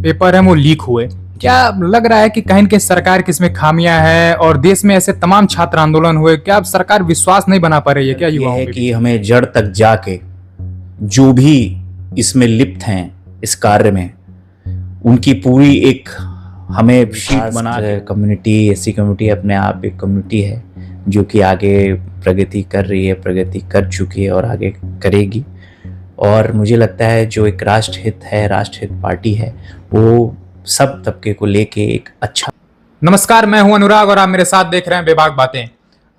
Paper है वो leak हुए। क्या लग रहा है कि कहीं न कहीं सरकार की इसमें खामियां हैं और देश में ऐसे तमाम छात्र आंदोलन हुए, क्या अब सरकार विश्वास नहीं बना पा रही है क्या ये युवाओं है के कि बीच? हमें जड़ तक जाके जो भी इसमें लिप्त हैं इस कार्य में, उनकी पूरी एक हमें शीट बना के कम्युनिटी, ऐसी कम्युनिटी अपने आप एक कम्युनिटी है जो कि आगे प्रगति कर रही है, प्रगति कर चुकी है और आगे करेगी। और मुझे लगता है जो एक राष्ट्रहित है, राष्ट्रहित पार्टी है, वो सब तबके को लेके एक अच्छा। नमस्कार, मैं हूं अनुराग और आप मेरे साथ देख रहे हैं बेबाक बातें।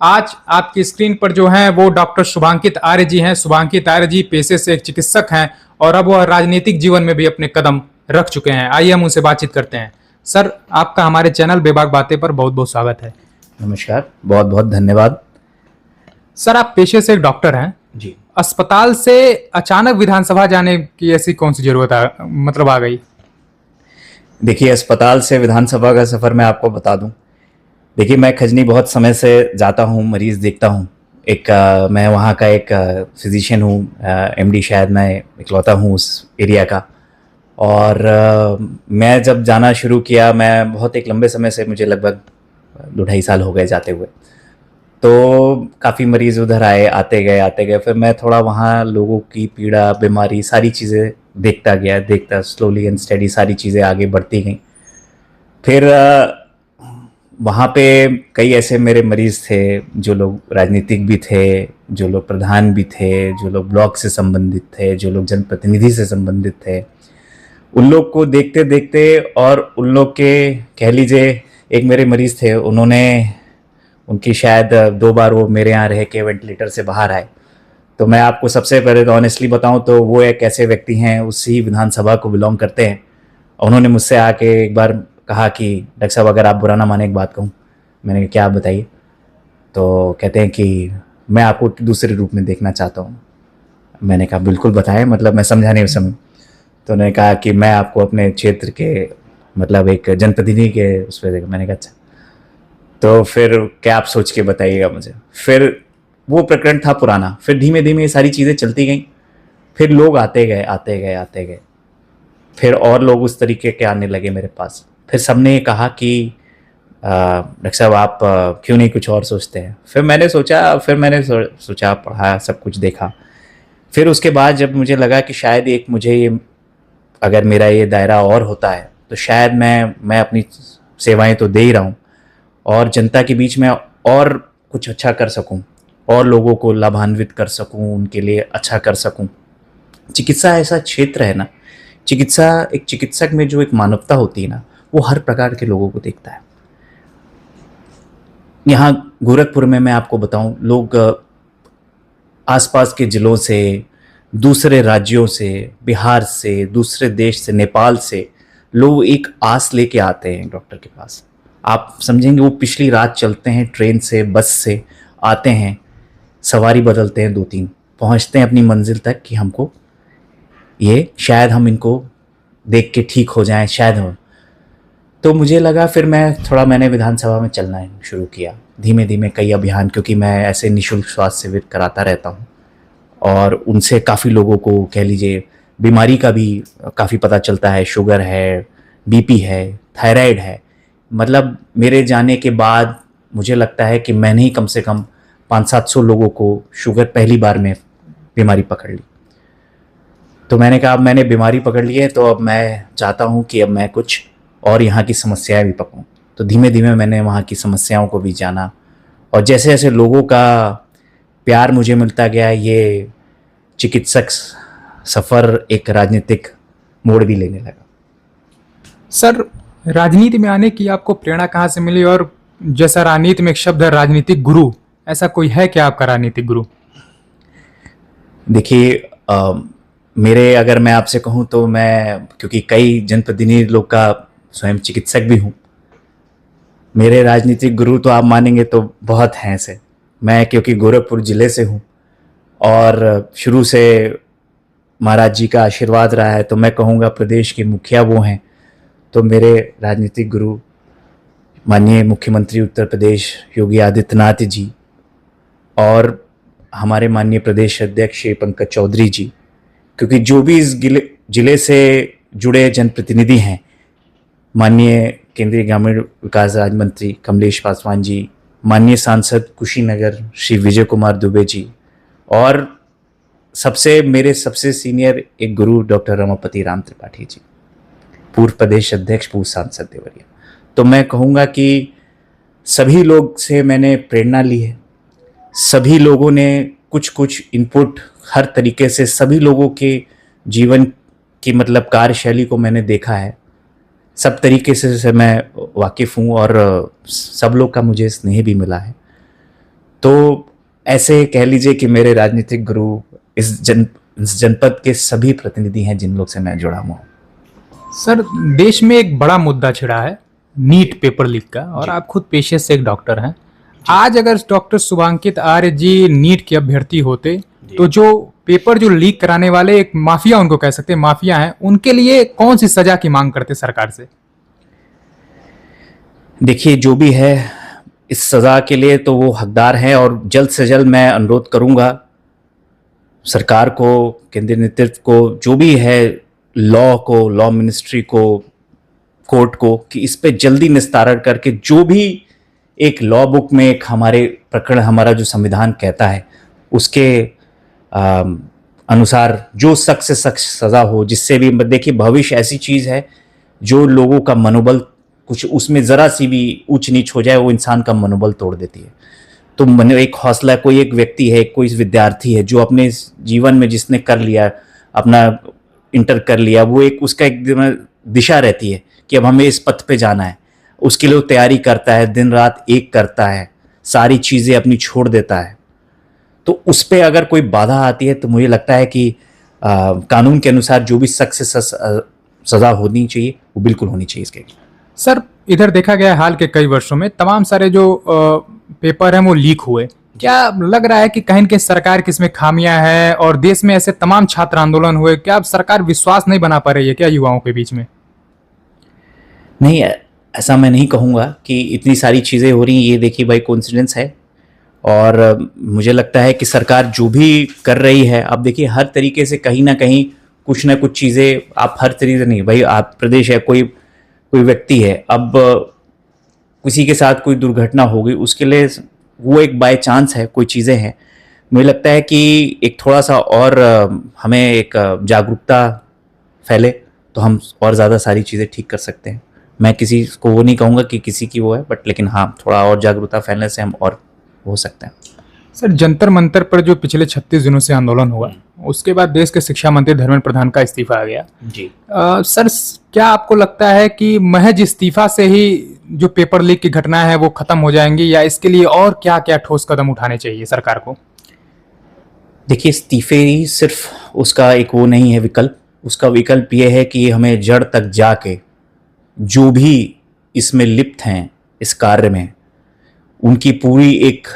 आज आपकी स्क्रीन पर जो हैं वो डॉक्टर शुभांकित आर्य जी हैं। शुभांकित आर्य जी पेशे से एक चिकित्सक हैं और अब वह राजनीतिक जीवन में भी अपने कदम रख चुके हैं। आइए हम उनसे बातचीत करते हैं। सर, आपका हमारे चैनल बेबाक बातें पर बहुत बहुत स्वागत है। नमस्कार, बहुत बहुत धन्यवाद। सर, आप पेशे से एक डॉक्टर हैं जी। अस्पताल से अचानक विधानसभा जाने की ऐसी कौन सी जरूरत आ गई? देखिए, अस्पताल से विधानसभा का सफ़र मैं आपको बता दूं। देखिए, मैं खजनी बहुत समय से जाता हूं, मरीज़ देखता हूं। मैं वहां का एक फिजिशियन हूं, एमडी शायद मैं इकलौता हूं उस एरिया का। और मैं जब जाना शुरू किया, मैं बहुत एक लंबे समय से, मुझे लगभग 2-2.5 साल हो गए जाते हुए। तो काफ़ी मरीज़ उधर आए, आते गए। फिर मैं थोड़ा वहाँ लोगों की पीड़ा, बीमारी, सारी चीज़ें देखता गया, देखता स्लोली एंड स्टेडी सारी चीज़ें आगे बढ़ती गईं। फिर वहाँ पे कई ऐसे मेरे मरीज़ थे, जो लोग राजनीतिक भी थे, जो लोग प्रधान भी थे, जो लोग ब्लॉक से संबंधित थे, जो लोग जनप्रतिनिधि से संबंधित थे। उन लोग को देखते देखते और उन लोग के, कह लीजिए, एक मेरे मरीज़ थे, उनकी शायद 2 बार वो मेरे यहाँ रह के वेंटिलेटर से बाहर आए। तो मैं आपको सबसे पहले तो ऑनेस्टली बताऊं तो वो एक ऐसे व्यक्ति हैं, उसी विधानसभा को बिलोंग करते हैं। उन्होंने मुझसे आके एक बार कहा कि डॉक्टर साहब, अगर आप बुरा ना माने एक बात कहूँ। मैंने कहा, क्या, बताइए। तो कहते हैं कि मैं आपको दूसरे रूप में देखना चाहता हूँ। मैंने कहा, बिल्कुल बताएं, मतलब मैं समझा नहीं उस समय। तो उन्होंने कहा कि मैं आपको अपने क्षेत्र के, मतलब एक जनप्रतिनिधि के उस पर देखा। मैंने कहा, अच्छा, तो फिर क्या आप सोच के बताइएगा मुझे। फिर वो प्रकरण था पुराना। फिर धीमे धीमे ये सारी चीज़ें चलती गईं। फिर लोग आते गए। फिर और लोग उस तरीके के आने लगे मेरे पास। फिर सबने ये कहा कि डॉक्टर साहब, आप क्यों नहीं कुछ और सोचते हैं। फिर मैंने सोचा, पढ़ा, सब कुछ देखा। फिर उसके बाद जब मुझे लगा कि शायद अगर मेरा ये दायरा और होता है तो शायद मैं अपनी सेवाएं तो दे ही रहा हूँ, और जनता के बीच में और कुछ अच्छा कर सकूं, और लोगों को लाभान्वित कर सकूं, उनके लिए अच्छा कर सकूं। चिकित्सा ऐसा क्षेत्र है ना, एक चिकित्सक में जो एक मानवता होती है ना, वो हर प्रकार के लोगों को देखता है। यहाँ गोरखपुर में मैं आपको बताऊं, लोग आसपास के जिलों से, दूसरे राज्यों से, बिहार से, दूसरे देश से, नेपाल से लोग एक आस लेके आते हैं डॉक्टर के पास। आप समझेंगे, वो पिछली रात चलते हैं, ट्रेन से, बस से आते हैं, सवारी बदलते हैं 2-3, पहुंचते हैं अपनी मंजिल तक कि हमको शायद हम इनको देख के ठीक हो जाएं, शायद हो। तो मुझे लगा, फिर मैंने विधानसभा में चलना शुरू किया धीमे धीमे, कई अभियान, क्योंकि मैं ऐसे निःशुल्क स्वास्थ्य शिविर कराता रहता हूँ और उनसे काफ़ी लोगों को, कह लीजिए, बीमारी का भी काफ़ी पता चलता है। शुगर है, बीपी है, थायराइड है। मतलब मेरे जाने के बाद मुझे लगता है कि मैंने ही कम से कम 500-700 लोगों को शुगर पहली बार में बीमारी पकड़ ली। तो मैंने कहा, अब मैंने बीमारी पकड़ ली है, तो अब मैं चाहता हूँ कि अब मैं कुछ और यहाँ की समस्याएं भी पकड़ूँ। तो धीमे धीमे मैंने वहाँ की समस्याओं को भी जाना, और जैसे जैसे लोगों का प्यार मुझे मिलता गया, ये चिकित्सक सफ़र एक राजनीतिक मोड़ भी लेने लगा। सर, राजनीति में आने की आपको प्रेरणा कहाँ से मिली? और जैसा राजनीति में एक शब्द है राजनीतिक गुरु, ऐसा कोई है क्या आपका राजनीतिक गुरु? देखिए, अगर मैं आपसे कहूँ तो मैं, क्योंकि कई जनप्रतिनिधि लोग का स्वयं चिकित्सक भी हूँ, मेरे राजनीतिक गुरु तो आप मानेंगे तो बहुत हैं ऐसे। मैं क्योंकि गोरखपुर ज़िले से हूँ और शुरू से महाराज जी का आशीर्वाद रहा है, तो मैं कहूँगा प्रदेश के मुखिया वो हैं। तो मेरे राजनीतिक गुरु माननीय मुख्यमंत्री उत्तर प्रदेश योगी आदित्यनाथ जी, और हमारे माननीय प्रदेश अध्यक्ष श्री पंकज चौधरी जी, क्योंकि जो भी इस ज़िले से जुड़े जनप्रतिनिधि हैं, माननीय केंद्रीय ग्रामीण विकास राज्य मंत्री कमलेश पासवान जी, माननीय सांसद कुशीनगर श्री विजय कुमार दुबे जी, और मेरे सबसे सीनियर एक गुरु डॉक्टर रमापति राम त्रिपाठी जी, पूर्व प्रदेश अध्यक्ष, पूर्व सांसद देवरिया। तो मैं कहूँगा कि सभी लोग से मैंने प्रेरणा ली है, सभी लोगों ने कुछ कुछ इनपुट हर तरीके से, सभी लोगों के जीवन की मतलब कार्यशैली को मैंने देखा है, सब तरीके से मैं वाकिफ़ हूँ और सब लोग का मुझे स्नेह भी मिला है। तो ऐसे कह लीजिए कि मेरे राजनीतिक गुरु इस जनपद के सभी प्रतिनिधि हैं जिन लोग से मैं जुड़ा हुआ हूँ। सर, देश में एक बड़ा मुद्दा छिड़ा है नीट पेपर लीक का, और आप खुद पेशे से एक डॉक्टर हैं। आज अगर डॉक्टर शुभांकित आर्य जी नीट के अभ्यर्थी होते तो जो पेपर जो लीक कराने वाले एक माफिया, उनको कह सकते हैं माफिया हैं, उनके लिए कौन सी सजा की मांग करते सरकार से? देखिए, जो भी है इस सजा के लिए तो वो हकदार हैं, और जल्द से जल्द मैं अनुरोध करूंगा सरकार को, केंद्रीय नेतृत्व को, जो भी है लॉ को, लॉ मिनिस्ट्री को, कोर्ट को, कि इस पे जल्दी निस्तारण करके जो भी एक लॉ बुक में एक हमारे प्रकरण, हमारा जो संविधान कहता है उसके अनुसार जो सख्त से सख्त सजा हो, जिससे भी देखिए भविष्य ऐसी चीज़ है जो लोगों का मनोबल, कुछ उसमें ज़रा सी भी ऊंच नीच हो जाए वो इंसान का मनोबल तोड़ देती है। तो एक हौसला, कोई एक व्यक्ति है, कोई विद्यार्थी है जो अपने जीवन में जिसने कर लिया, अपना इंटर कर लिया, वो एक उसका एक दिशा रहती है कि अब हमें इस पथ पे जाना है, उसके लिए वो तैयारी करता है, दिन रात एक करता है, सारी चीज़ें अपनी छोड़ देता है। तो उस पर अगर कोई बाधा आती है तो मुझे लगता है कि कानून के अनुसार जो भी सख्त से सज़ा होनी चाहिए वो बिल्कुल होनी चाहिए इसके। सर, इधर देखा गया हाल के कई वर्षों में तमाम सारे जो पेपर हैं वो लीक हुए। क्या लग रहा है कि कहीं न कहीं सरकार की इसमें खामियां हैं, और देश में ऐसे तमाम छात्र आंदोलन हुए, क्या अब सरकार विश्वास नहीं बना पा रही है क्या युवाओं के बीच में? नहीं, ऐसा मैं नहीं कहूँगा कि इतनी सारी चीज़ें हो रही हैं, ये देखिए भाई कोइंसिडेंस है। और मुझे लगता है कि सरकार जो भी कर रही है, अब देखिए हर तरीके से कहीं ना कहीं कुछ ना कुछ चीज़ें, आप हर तरीके से नहीं, भाई आप प्रदेश है, कोई व्यक्ति है, अब किसी के साथ कोई दुर्घटना हो गई, उसके लिए वो एक बाय चांस है, कोई चीज़ें हैं। मुझे लगता है कि एक थोड़ा सा और हमें एक जागरूकता फैले तो हम और ज़्यादा सारी चीज़ें ठीक कर सकते हैं। मैं किसी को वो नहीं कहूँगा कि किसी की वो है, बट लेकिन हाँ, थोड़ा और जागरूकता फैलने से हम और हो सकते हैं। सर, जंतर मंतर पर जो पिछले 36 दिनों से आंदोलन हुआ, उसके बाद देश के शिक्षा मंत्री धर्मेंद्र प्रधान का इस्तीफा आ गया जी। सर, क्या आपको लगता है कि महज इस्तीफा से ही जो पेपर लीक की घटना है वो खत्म हो जाएंगी, या इसके लिए और क्या क्या ठोस कदम उठाने चाहिए सरकार को? देखिए, इस्तीफे ही सिर्फ उसका एक वो नहीं है विकल्प। उसका विकल्प ये है कि हमें जड़ तक जाके जो भी इसमें लिप्त हैं इस कार्य में, उनकी पूरी एक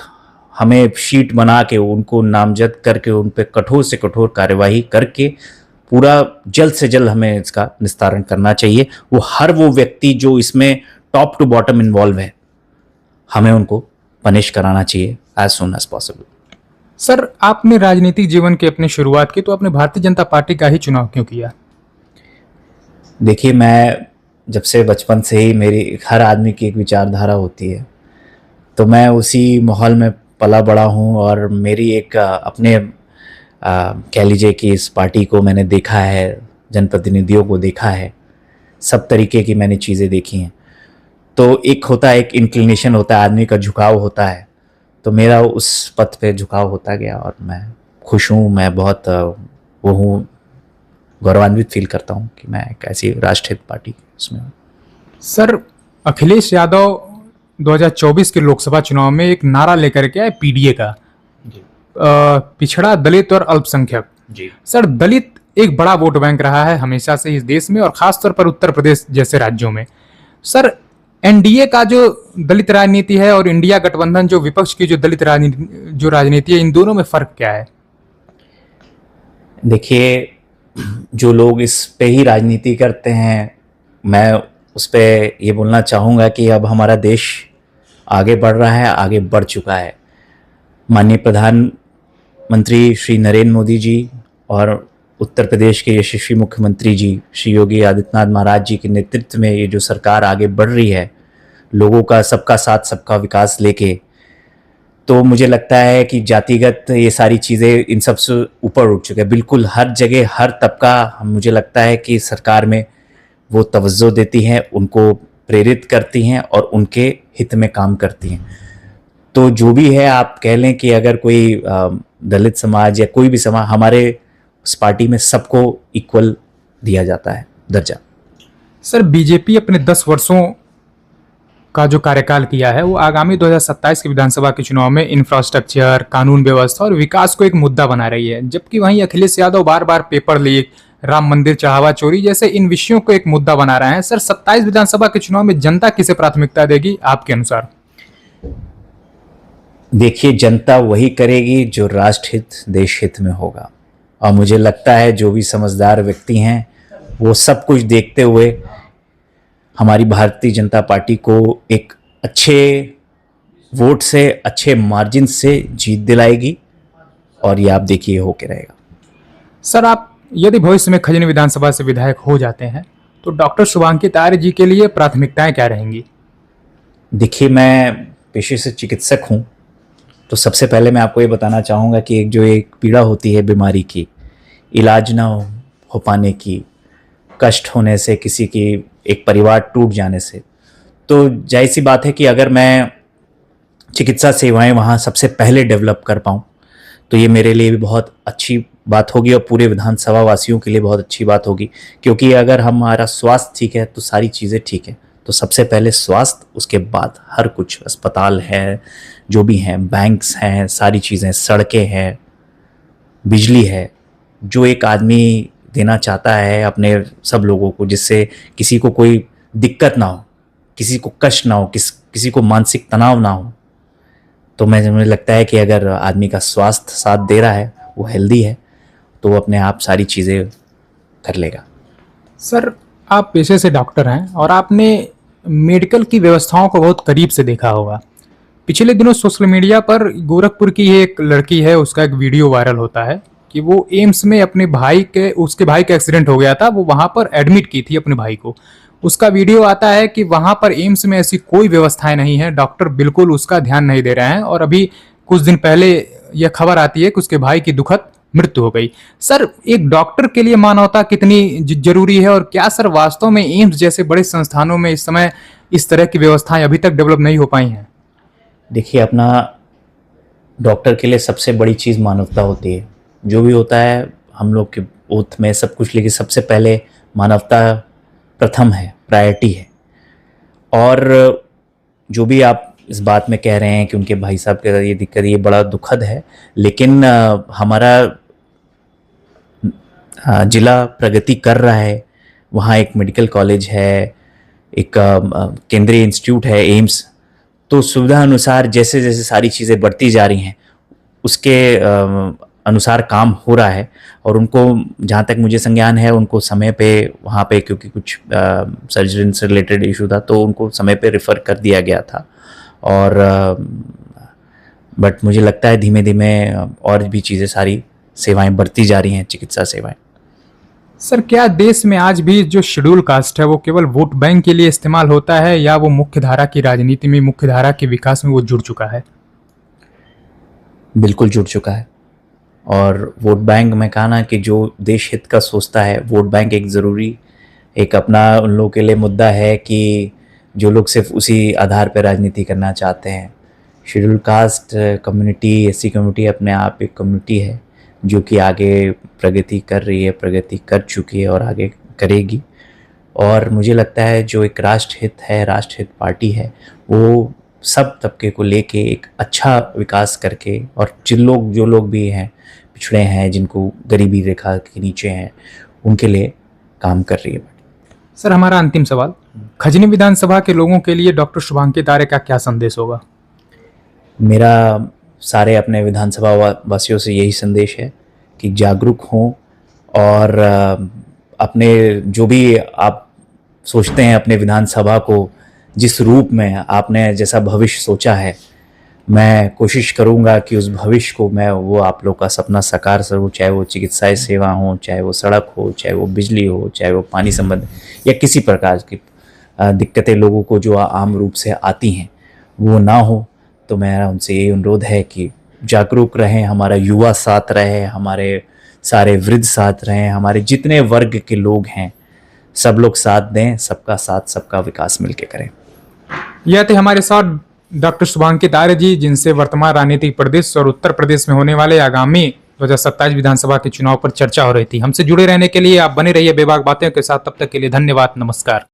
हमें शीट बना के उनको नामजद करके उन पर कठोर से कठोर कार्यवाही करके पूरा जल्द से जल्द हमें इसका निस्तारण करना चाहिए। वो व्यक्ति जो इसमें टॉप टू बॉटम इन्वॉल्व है, हमें उनको पनिश कराना चाहिए as soon as possible. Sir, आपने राजनीतिक जीवन की अपनी शुरुआत की तो आपने भारतीय जनता पार्टी का ही चुनाव क्यों किया? देखिए, मैं जब से बचपन से ही, मेरी हर आदमी की एक विचारधारा होती है, तो मैं उसी माहौल में पला बड़ा हूँ, और मेरी एक अपने कह लीजिए कि इस पार्टी को मैंने देखा है, जनप्रतिनिधियों को देखा है, सब तरीके की मैंने चीज़ें देखी हैं। तो एक होता है, एक इंक्लिनेशन होता है, आदमी का झुकाव होता है, तो मेरा उस पथ पे झुकाव होता गया, और मैं खुश हूँ। मैं बहुत वो हूँ, गौरवान्वित फील करता हूँ कि मैं एक ऐसी राष्ट्रहित पार्टी उसमें हूँ। सर, अखिलेश यादव 2024 के लोकसभा चुनाव में एक नारा लेकर के आए पीडीए का, पिछड़ा, दलित और अल्पसंख्यक। जी। सर, दलित एक बड़ा वोट बैंक रहा है हमेशा से इस देश में, और खासतौर पर उत्तर प्रदेश जैसे राज्यों में। सर, एनडीए का जो दलित राजनीति है और इंडिया गठबंधन जो विपक्ष की जो दलित राजनीति है, इन दोनों में फर्क क्या है? देखिए, जो लोग इस पे ही राजनीति करते हैं, मैं उस पे ये बोलना चाहूँगा कि अब हमारा देश आगे बढ़ रहा है, आगे बढ़ चुका है। माननीय प्रधानमंत्री श्री नरेंद्र मोदी जी और उत्तर प्रदेश के यशस्वी मुख्यमंत्री जी श्री योगी आदित्यनाथ महाराज जी के नेतृत्व में ये जो सरकार आगे बढ़ रही है, लोगों का सबका साथ सबका विकास लेके, तो मुझे लगता है कि जातिगत ये सारी चीज़ें इन सब से ऊपर उठ चुके हैं। बिल्कुल हर जगह हर तबका, मुझे लगता है कि सरकार में वो तवज्जो देती हैं, उनको प्रेरित करती हैं और उनके हित में काम करती हैं। तो जो भी है, आप कह लें कि अगर कोई दलित समाज या कोई भी समाज, हमारे उस पार्टी में सबको इक्वल दिया जाता है दर्जा। सर, बीजेपी अपने 10 वर्षों का जो कार्यकाल किया है वो आगामी 2027 के विधानसभा के चुनाव में इंफ्रास्ट्रक्चर, कानून व्यवस्था और विकास को एक मुद्दा बना रही है, जबकि वहीं अखिलेश यादव बार बार पेपर लीक, राम मंदिर चाहवा चोरी जैसे इन विषयों को एक मुद्दा बना रहे हैं। सर, 27 विधानसभा के चुनाव में जनता किसे प्राथमिकता देगी आपके अनुसार? देखिए, जनता वही करेगी जो राष्ट्रहित देश हित में होगा, और मुझे लगता है जो भी समझदार व्यक्ति हैं वो सब कुछ देखते हुए हमारी भारतीय जनता पार्टी को एक अच्छे वोट से, अच्छे मार्जिन से जीत दिलाएगी, और ये आप देखिए होके रहेगा। सर, आप यदि भविष्य में खजनी विधानसभा से विधायक हो जाते हैं तो डॉक्टर शुभांकित आर्य जी के लिए प्राथमिकताएं क्या रहेंगी? देखिए, मैं पेशे से चिकित्सक हूँ, तो सबसे पहले मैं आपको ये बताना चाहूँगा कि एक पीड़ा होती है बीमारी की, इलाज ना हो पाने की, कष्ट होने से, किसी की एक परिवार टूट जाने से, तो जाहिर सी बात है कि अगर मैं चिकित्सा सेवाएं वहाँ सबसे पहले डेवलप कर पाऊँ तो ये मेरे लिए भी बहुत अच्छी बात होगी और पूरे विधानसभा वासियों के लिए बहुत अच्छी बात होगी, क्योंकि अगर हमारा स्वास्थ्य ठीक है तो सारी चीज़ें ठीक है। तो सबसे पहले स्वास्थ्य, उसके बाद हर कुछ, अस्पताल है, जो भी हैं, बैंक्स हैं, सारी चीज़ें, सड़कें हैं, बिजली है, जो एक आदमी देना चाहता है अपने सब लोगों को, जिससे किसी को कोई दिक्कत ना हो, किसी को कष्ट ना हो, किसी को मानसिक तनाव ना हो। तो मुझे लगता है कि अगर आदमी का स्वास्थ्य साथ दे रहा है, वो हेल्दी है, तो वो अपने आप सारी चीज़ें कर लेगा। सर, आप पेशे से डॉक्टर हैं और आपने मेडिकल की व्यवस्थाओं को बहुत करीब से देखा होगा। पिछले दिनों सोशल मीडिया पर गोरखपुर की एक लड़की है, उसका एक वीडियो वायरल होता है कि वो एम्स में उसके भाई का एक्सीडेंट हो गया था, वो वहां पर एडमिट की थी अपने भाई को। उसका वीडियो आता है कि वहां पर एम्स में ऐसी कोई व्यवस्थाएं नहीं है, डॉक्टर बिल्कुल उसका ध्यान नहीं दे रहे हैं, और अभी कुछ दिन पहले यह खबर आती है कि उसके भाई की दुखद मृत्यु हो गई। सर, एक डॉक्टर के लिए मानवता कितनी जरूरी है, और क्या सर वास्तव में एम्स जैसे बड़े संस्थानों में इस समय इस तरह की व्यवस्थाएं अभी तक डेवलप नहीं हो पाई हैं? देखिए, अपना डॉक्टर के लिए सबसे बड़ी चीज़ मानवता होती है। जो भी होता है हम लोग के ओथ में सब कुछ, लेकिन सबसे पहले मानवता प्रथम है, प्रायोरिटी है। और जो भी आप इस बात में कह रहे हैं कि उनके भाई साहब के साथ ये दिक्कत, ये बड़ा दुखद है, लेकिन हमारा जिला प्रगति कर रहा है, वहाँ एक मेडिकल कॉलेज है, एक केंद्रीय इंस्टीट्यूट है, एम्स, तो सुविधा अनुसार जैसे जैसे सारी चीज़ें बढ़ती जा रही हैं उसके अनुसार काम हो रहा है। और उनको, जहाँ तक मुझे संज्ञान है, उनको समय पे वहाँ पे, क्योंकि कुछ सर्जरी से रिलेटेड इशू था, तो उनको समय पे रेफ़र कर दिया गया था। और बट मुझे लगता है धीमे धीमे और भी चीज़ें, सारी सेवाएं बढ़ती जा रही हैं, चिकित्सा सेवाएं। सर, क्या देश में आज भी जो शेड्यूल कास्ट है वो केवल वोट बैंक के लिए इस्तेमाल होता है, या वो मुख्य धारा की राजनीति में, मुख्य धारा के विकास में वो जुड़ चुका है? बिल्कुल जुड़ चुका है। और वोट बैंक में कहा ना कि जो देश हित का सोचता है, वोट बैंक एक ज़रूरी, एक अपना उन लोगों के लिए मुद्दा है कि जो लोग सिर्फ उसी आधार पर राजनीति करना चाहते हैं। Schedule caste community, SC community अपने आप एक कम्युनिटी है जो कि आगे प्रगति कर रही है, प्रगति कर चुकी है और आगे करेगी। और मुझे लगता है जो एक राष्ट्रहित है, राष्ट्रहित पार्टी है, वो सब तबके को लेके एक अच्छा विकास करके, और जो लोग भी हैं, पिछड़े हैं, जिनको गरीबी रेखा के नीचे हैं, उनके लिए काम कर रही है। सर, हमारा अंतिम सवाल, खजनी विधानसभा के लोगों के लिए डॉक्टर शुभांकित आर्य का क्या संदेश होगा? मेरा सारे अपने विधानसभा वासियों से यही संदेश है कि जागरूक हों, और अपने जो भी आप सोचते हैं अपने विधानसभा को, जिस रूप में आपने जैसा भविष्य सोचा है, मैं कोशिश करूंगा कि उस भविष्य को मैं वो आप लोग का सपना साकार करूँ, चाहे वो चिकित्सा सेवा हो, चाहे वो सड़क हो, चाहे वो बिजली हो, चाहे वो पानी संबंध या किसी प्रकार की दिक्कतें लोगों को जो आम रूप से आती हैं वो ना हो। तो मेरा उनसे ये अनुरोध है कि जागरूक रहें, हमारा युवा साथ रहे, हमारे सारे वृद्ध साथ रहें, हमारे जितने वर्ग के लोग हैं सब लोग साथ दें, सबका साथ सबका विकास मिलके करें। यह थे हमारे साथ डॉक्टर शुभांकित आर्य जी, जिनसे वर्तमान राजनीतिक परिदृश्य और उत्तर प्रदेश में होने वाले आगामी 2027 विधानसभा के चुनाव पर चर्चा हो रही थी। हमसे जुड़े रहने के लिए आप बने रहिए बेबाक बातें के साथ। तब तक के लिए धन्यवाद, नमस्कार।